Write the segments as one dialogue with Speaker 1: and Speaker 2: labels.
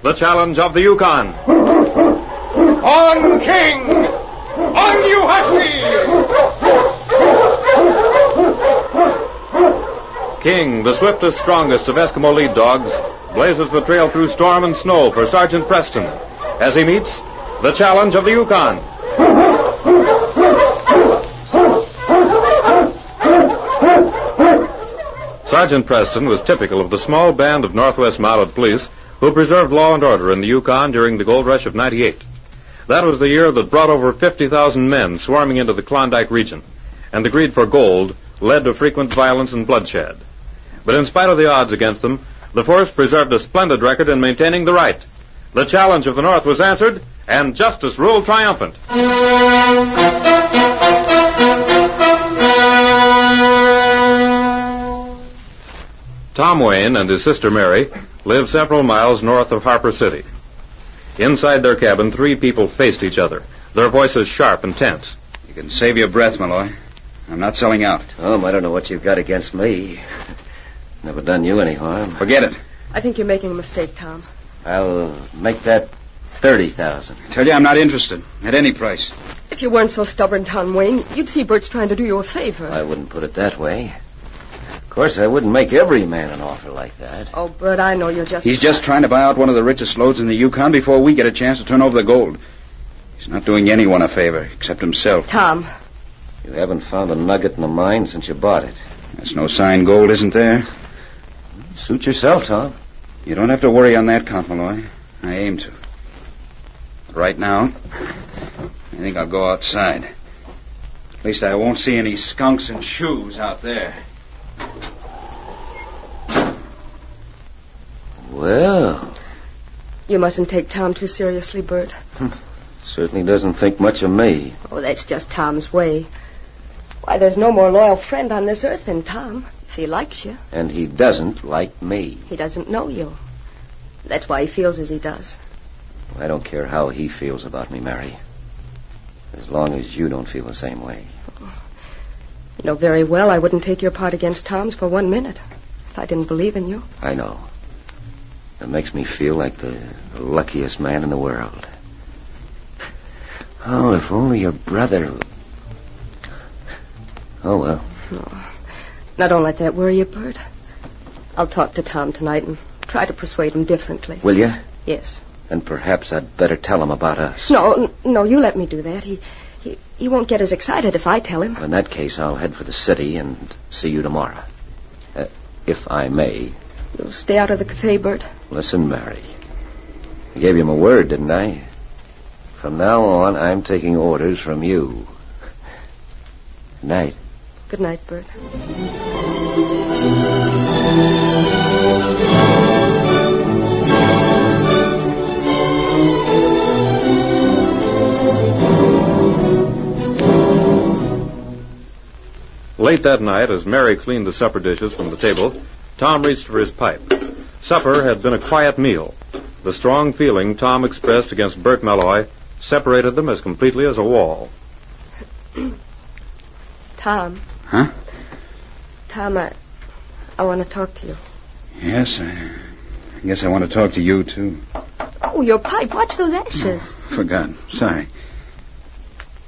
Speaker 1: the challenge of the Yukon.
Speaker 2: On, King! On, you husky!
Speaker 1: King, the swiftest, strongest of Eskimo lead dogs, blazes the trail through storm and snow for Sergeant Preston as he meets the challenge of the Yukon. Sergeant Preston was typical of the small band of Northwest Mounted Police who preserved law and order in the Yukon during the gold rush of '98. That was the year that brought over 50,000 men swarming into the Klondike region, and the greed for gold led to frequent violence and bloodshed. But in spite of the odds against them, the force preserved a splendid record in maintaining the right. The challenge of the North was answered, and justice ruled triumphant. Tom Wayne and his sister Mary lived several miles north of Harper City. Inside their cabin, three people faced each other, their voices sharp and tense.
Speaker 3: You can save your breath, Malloy. I'm not selling out.
Speaker 4: Tom, I don't know what you've got against me. Never done you any harm.
Speaker 3: Forget it.
Speaker 5: I think you're making a mistake, Tom.
Speaker 4: I'll make that 30,000.
Speaker 3: I tell you, I'm not interested. At any price.
Speaker 5: If you weren't so stubborn, Tom Wayne, you'd see Bert's trying to do you a favor.
Speaker 4: I wouldn't put it that way. Of course, I wouldn't make every man an offer like that.
Speaker 5: Oh, Bert, I know you're just...
Speaker 3: He's just trying to buy out one of the richest lodes in the Yukon before we get a chance to turn over the gold. He's not doing anyone a favor, except himself.
Speaker 5: Tom.
Speaker 4: You haven't found a nugget in the mine since you bought it.
Speaker 3: That's no sign gold isn't there.
Speaker 4: Suit yourself, Tom.
Speaker 3: You don't have to worry on that count, Malloy. I aim to. But right now, I think I'll go outside. At least I won't see any skunks and shoes out there.
Speaker 4: Well...
Speaker 5: You mustn't take Tom too seriously, Bert.
Speaker 4: Certainly doesn't think much of me.
Speaker 5: Oh, that's just Tom's way. Why, there's no more loyal friend on this earth than Tom, if he likes you.
Speaker 4: And he doesn't like me.
Speaker 5: He doesn't know you. That's why he feels as he does.
Speaker 4: I don't care how he feels about me, Mary. As long as you don't feel the same way.
Speaker 5: You know very well I wouldn't take your part against Tom's for 1 minute if I didn't believe in you.
Speaker 4: I know. It makes me feel like the luckiest man in the world. Oh, if only your brother... Oh, well.
Speaker 5: No. Now, don't let that worry you, Bert. I'll talk to Tom tonight and try to persuade him differently.
Speaker 4: Will you?
Speaker 5: Yes.
Speaker 4: Then perhaps I'd better tell him about us.
Speaker 5: No, you let me do that. He won't get as excited if I tell him.
Speaker 4: In that case, I'll head for the city and see you tomorrow. If I may.
Speaker 5: You'll stay out of the cafe, Bert?
Speaker 4: Listen, Mary. I gave you my word, didn't I? From now on, I'm taking orders from you. Good night.
Speaker 5: Good night, Bert.
Speaker 1: Late that night, as Mary cleaned the supper dishes from the table, Tom reached for his pipe. Supper had been a quiet meal. The strong feeling Tom expressed against Bert Malloy separated them as completely as a wall.
Speaker 5: Tom.
Speaker 3: Huh?
Speaker 5: Tom, I want to talk to you.
Speaker 3: Yes, I guess I want to talk to you, too.
Speaker 5: Oh, your pipe. Watch those ashes.
Speaker 3: Oh, forgot. Sorry.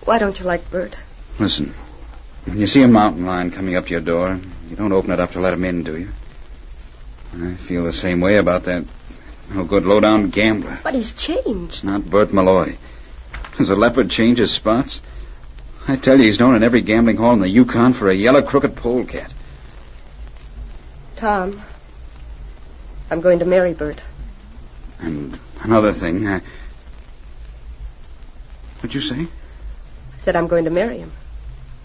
Speaker 5: Why don't you like Bert?
Speaker 3: Listen, when you see a mountain lion coming up to your door, you don't open it up to let him in, do you? I feel the same way about that no-good low-down gambler.
Speaker 5: But he's changed.
Speaker 3: Not Bert Malloy. Does a leopard change his spots? I tell you, he's known in every gambling hall in the Yukon for a yellow crooked polecat.
Speaker 5: Tom, I'm going to marry Bert.
Speaker 3: And another thing, what'd you say?
Speaker 5: I said I'm going to marry him.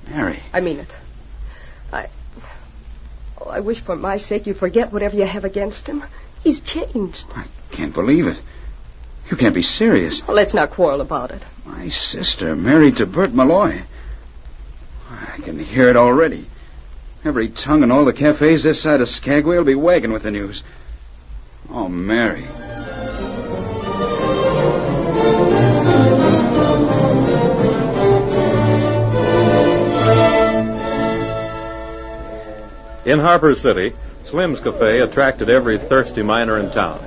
Speaker 3: Mary.
Speaker 5: I mean it. I wish for my sake you'd forget whatever you have against him. He's changed.
Speaker 3: I can't believe it. You can't be serious.
Speaker 5: Well, let's not quarrel about it.
Speaker 3: My sister married to Bert Malloy. I can hear it already. Every tongue in all the cafes this side of Skagway will be wagging with the news. Oh, Mary.
Speaker 1: In Harper City, Slim's Cafe attracted every thirsty miner in town.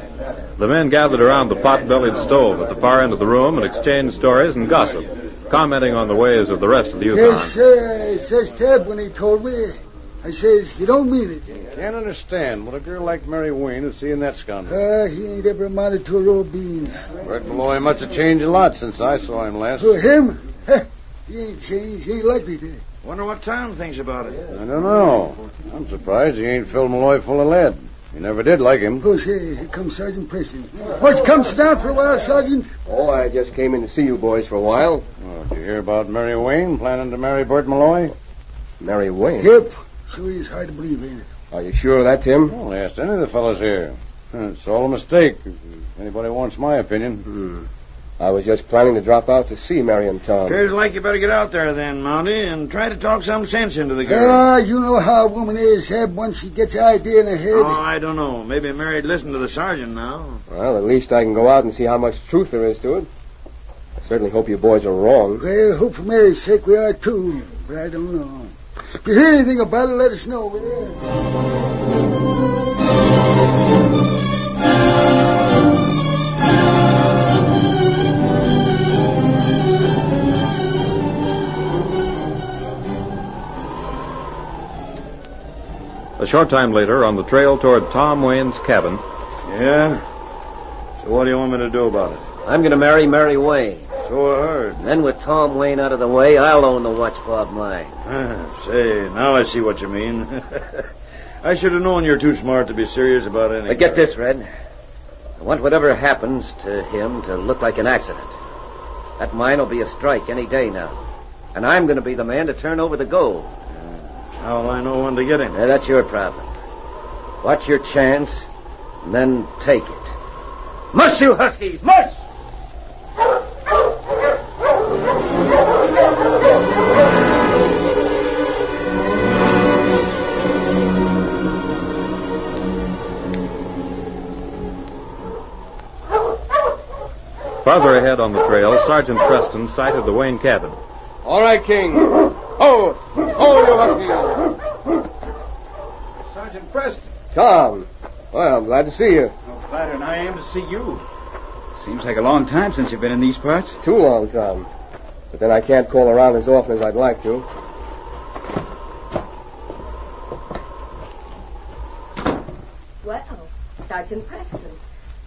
Speaker 1: The men gathered around the pot-bellied stove at the far end of the room and exchanged stories and gossip, commenting on the ways of the rest of the Yukon.
Speaker 6: Yes, sir. I says Ted when he told me. I says, you don't mean it.
Speaker 7: Can't understand what a girl like Mary Wayne would see in that scoundrel.
Speaker 6: He ain't ever amounted to a row of beans.
Speaker 7: Bert Malloy must have changed a lot since I saw him last.
Speaker 6: For him? He ain't changed. He ain't likely to.
Speaker 3: Wonder what Tom thinks about it.
Speaker 7: I don't know. I'm surprised he ain't filled Malloy full of lead. He never did like him.
Speaker 6: Oh, say, here comes Sergeant Preston. What's come sit down for a while, Sergeant?
Speaker 8: Oh, I just came in to see you boys for a while.
Speaker 7: Oh, did you hear about Mary Wayne planning to marry Bert Malloy?
Speaker 8: Mary Wayne?
Speaker 6: Yep. Sure is hard to believe, ain't it?
Speaker 8: Are you sure of that, Tim?
Speaker 7: Well, ask any of the fellas here. It's all a mistake, if anybody wants my opinion.
Speaker 8: I was just planning to drop out to see Mary and Tom.
Speaker 3: Appears like you better get out there then, Mountie, and try to talk some sense into the girl.
Speaker 6: You know how a woman is, Heb, once she gets an idea in her head.
Speaker 3: Oh, I don't know. Maybe Mary'd listen to the sergeant now.
Speaker 8: Well, at least I can go out and see how much truth there is to it. I certainly hope you boys are wrong.
Speaker 6: Well, hope for Mary's sake we are, too. But I don't know. If you hear anything about it, let us know, will you?
Speaker 1: A short time later, on the trail toward Tom Wayne's cabin.
Speaker 3: Yeah? So what do you want me to do about it?
Speaker 4: I'm going to marry Mary Wayne.
Speaker 3: So I heard.
Speaker 4: Then with Tom Wayne out of the way, I'll own the watch fob mine.
Speaker 3: Say, now I see what you mean. I should have known you're too smart to be serious about anything.
Speaker 4: But get this, Red. I want whatever happens to him to look like an accident. That mine will be a strike any day now. And I'm going to be the man to turn over the gold.
Speaker 3: How will I know when to get him?
Speaker 4: Yeah, that's your problem. Watch your chance, and then take it. Mush, you huskies! Mush!
Speaker 1: Farther ahead on the trail, Sergeant Preston sighted the Wayne cabin.
Speaker 8: All right, King. Oh, you huskies.
Speaker 3: Sergeant Preston.
Speaker 8: Tom. Well, I'm glad to see you.
Speaker 3: No flatter than I am to see you. Seems like a long time since you've been in these parts.
Speaker 8: Too long, Tom. But then I can't call around as often as I'd like to.
Speaker 5: Well, Sergeant Preston,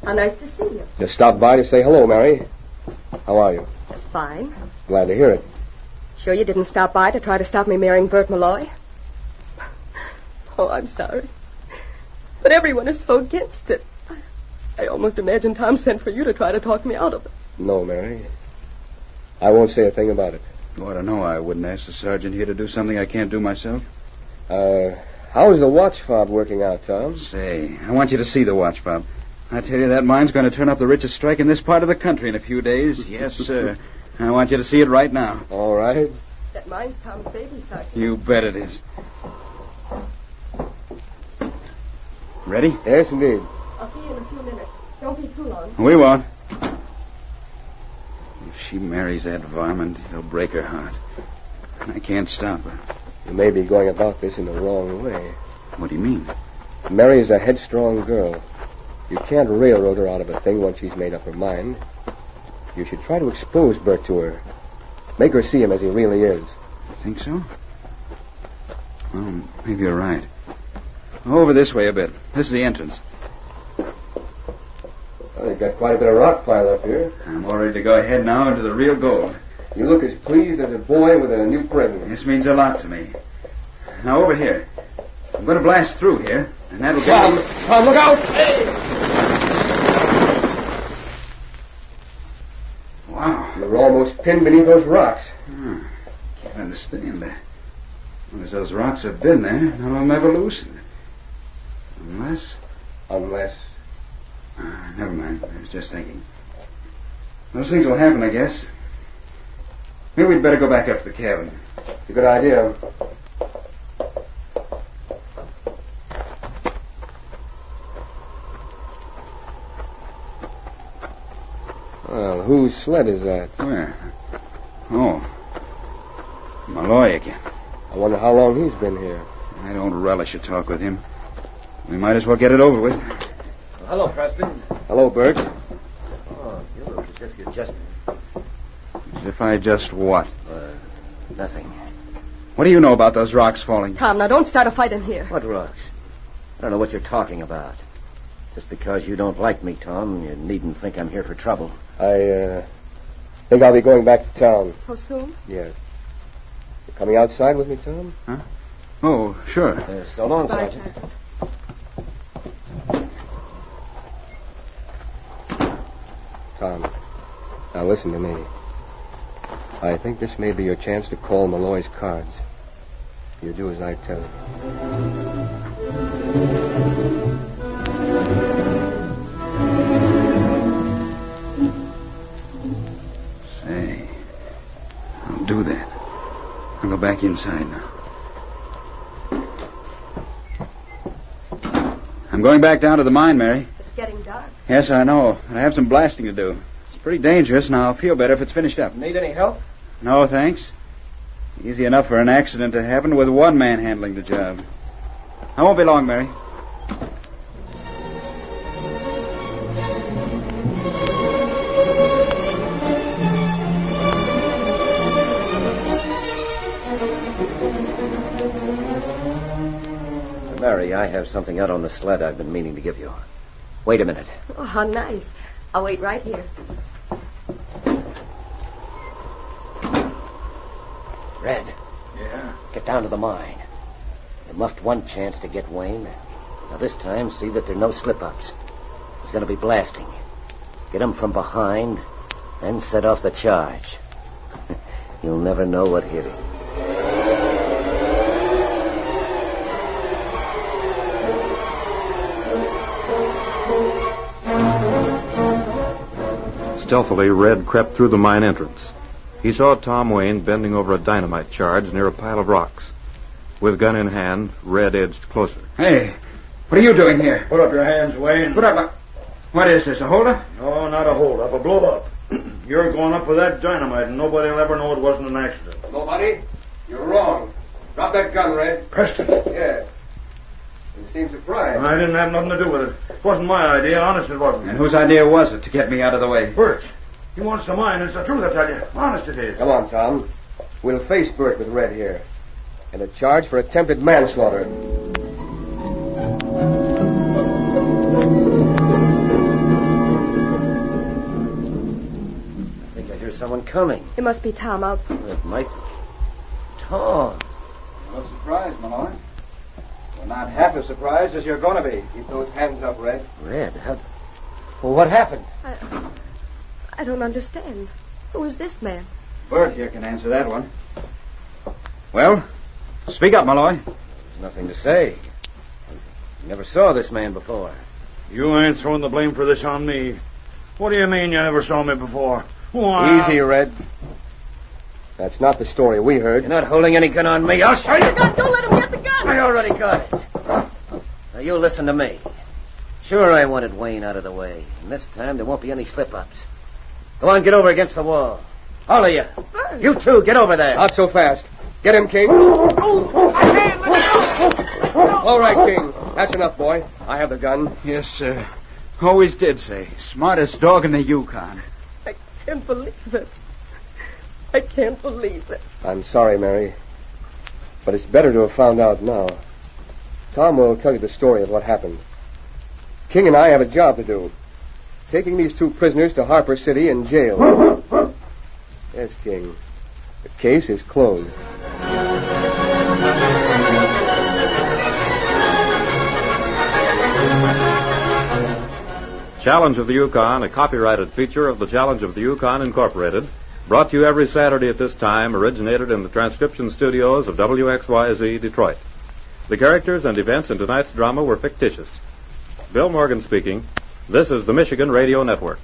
Speaker 5: how nice to see you.
Speaker 8: Just stopped by to say hello, Mary. How are you?
Speaker 5: Just fine.
Speaker 8: Glad to hear it.
Speaker 5: Sure you didn't stop by to try to stop me marrying Bert Malloy? Oh, I'm sorry. But everyone is so against it. I almost imagine Tom sent for you to try to talk me out of it.
Speaker 8: No, Mary. I won't say a thing about it.
Speaker 3: You ought to know I wouldn't ask the sergeant here to do something I can't do myself.
Speaker 8: How is the watch fob working out, Tom?
Speaker 3: Say, I want you to see the watch fob. I tell you, that mine's going to turn up the richest strike in this part of the country in a few days. Yes, sir. I want you to see it right now.
Speaker 8: All right.
Speaker 5: That mine's Tom's baby, Sergeant.
Speaker 3: You bet it is. Ready?
Speaker 8: Yes, indeed.
Speaker 5: I'll see you in a few minutes. Don't be too long.
Speaker 3: We won't. If she marries that varmint, he'll break her heart. I can't stop her.
Speaker 8: You may be going about this in the wrong way.
Speaker 3: What do you mean?
Speaker 8: Mary is a headstrong girl. You can't railroad her out of a thing once she's made up her mind. You should try to expose Bert to her. Make her see him as he really is.
Speaker 3: You think so? Well, maybe you're right. Over this way a bit. This is the entrance.
Speaker 8: Well, they've got quite a bit of rock piled up here.
Speaker 3: I'm all ready to go ahead now into the real gold.
Speaker 8: You look as pleased as a boy with a new present.
Speaker 3: This means a lot to me. Now, over here. I'm going to blast through here, and that'll be...
Speaker 8: Tom, look out! Hey!
Speaker 3: Wow.
Speaker 8: You're almost pinned beneath those rocks.
Speaker 3: Can't understand that. As those rocks have been there, none of them ever loosened. Unless... never mind. I was just thinking. Those things will happen, I guess. Maybe we'd better go back up to the cabin.
Speaker 8: It's a good idea. Well, whose sled is that?
Speaker 3: Where? Oh. Malloy again.
Speaker 8: I wonder how long he's been here.
Speaker 3: I don't relish a talk with him. We might as well get it over with.
Speaker 4: Hello, Preston.
Speaker 8: Hello, Bert.
Speaker 4: Oh, you look as if you're just...
Speaker 3: As if I just what?
Speaker 4: Nothing.
Speaker 3: What do you know about those rocks falling?
Speaker 5: Tom, now don't start a fight in here.
Speaker 4: What rocks? I don't know what you're talking about. Just because you don't like me, Tom, you needn't think I'm here for trouble.
Speaker 8: I think I'll be going back to town.
Speaker 5: So soon?
Speaker 8: Yes. You coming outside with me, Tom?
Speaker 3: Huh? Oh, sure.
Speaker 4: So long,
Speaker 5: Bye,
Speaker 4: Sergeant.
Speaker 5: Sergeant.
Speaker 8: Tom, now listen to me. I think this may be your chance to call Malloy's cards. You do as I tell you.
Speaker 3: Say, I'll do that. I'll go back inside now. I'm going back down to the mine, Mary.
Speaker 5: It's getting dark.
Speaker 3: Yes, I know. I have some blasting to do. It's pretty dangerous, and I'll feel better if it's finished up.
Speaker 4: Need any help?
Speaker 3: No, thanks. Easy enough for an accident to happen with one man handling the job. I won't be long, Mary.
Speaker 4: Mary, I have something out on the sled I've been meaning to give you. Wait a minute.
Speaker 5: Oh, how nice. I'll wait right here.
Speaker 4: Red.
Speaker 3: Yeah?
Speaker 4: Get down to the mine. You muffed one chance to get Wayne. Now this time, see that there are no slip-ups. He's going to be blasting. Get him from behind, then set off the charge. You'll never know what hit him.
Speaker 1: Stealthily, Red crept through the mine entrance. He saw Tom Wayne bending over a dynamite charge near a pile of rocks. With gun in hand, Red edged closer.
Speaker 3: Hey, what are you doing here?
Speaker 2: Put up your hands, Wayne.
Speaker 3: Put up. What is this, a holdup?
Speaker 2: No, not a hold-up, a blow-up. You're going up with that dynamite, and nobody will ever know it wasn't an accident.
Speaker 8: Nobody? You're wrong. Drop that gun, Red.
Speaker 2: Preston.
Speaker 8: Yes. You seem surprised.
Speaker 2: I didn't have nothing to do with it. It wasn't my idea, honest it wasn't.
Speaker 3: And whose idea was it to get me out of the way?
Speaker 2: Bert's. He wants the mine, it's the truth, I tell you. Honest it is.
Speaker 8: Come on, Tom. We'll face Bert with Red here. And a charge for attempted manslaughter.
Speaker 4: I think I hear someone coming.
Speaker 5: It must be Tom.
Speaker 4: It might be Tom.
Speaker 3: No surprise, Malloy. Well, not half as surprised as you're going to be.
Speaker 8: Keep those hands up, Red.
Speaker 4: Red, well, what happened?
Speaker 5: I don't understand. Who is this man?
Speaker 3: Bert here can answer that one. Well, speak up, Malloy.
Speaker 4: There's nothing to say. I never saw this man before.
Speaker 2: You ain't throwing the blame for this on me. What do you mean you never saw me before?
Speaker 8: Easy, Red. That's not the story we heard.
Speaker 4: You're not holding any gun on me. I'll show you.
Speaker 5: Don't let him get the gun!
Speaker 4: I already got it. Now, you listen to me. Sure, I wanted Wayne out of the way. And this time, there won't be any slip-ups. Go on, get over against the wall. All of you.
Speaker 5: Bert.
Speaker 4: You two, get over there.
Speaker 8: Not so fast. Get him, King.
Speaker 2: I can't let go!
Speaker 8: All right, King. That's enough, boy. I have the gun.
Speaker 3: Yes, sir. Always did say. Smartest dog in the Yukon.
Speaker 5: I can't believe it. I can't believe it.
Speaker 8: I'm sorry, Mary. But it's better to have found out now. Tom will tell you the story of what happened. King and I have a job to do. Taking these two prisoners to Harper City and jail. Yes, King. The case is closed.
Speaker 1: Challenge of the Yukon, a copyrighted feature of the Challenge of the Yukon Incorporated, brought to you every Saturday at this time, originated in the transcription studios of WXYZ Detroit. The characters and events in tonight's drama were fictitious. Bill Morgan speaking. This is the Michigan Radio Network.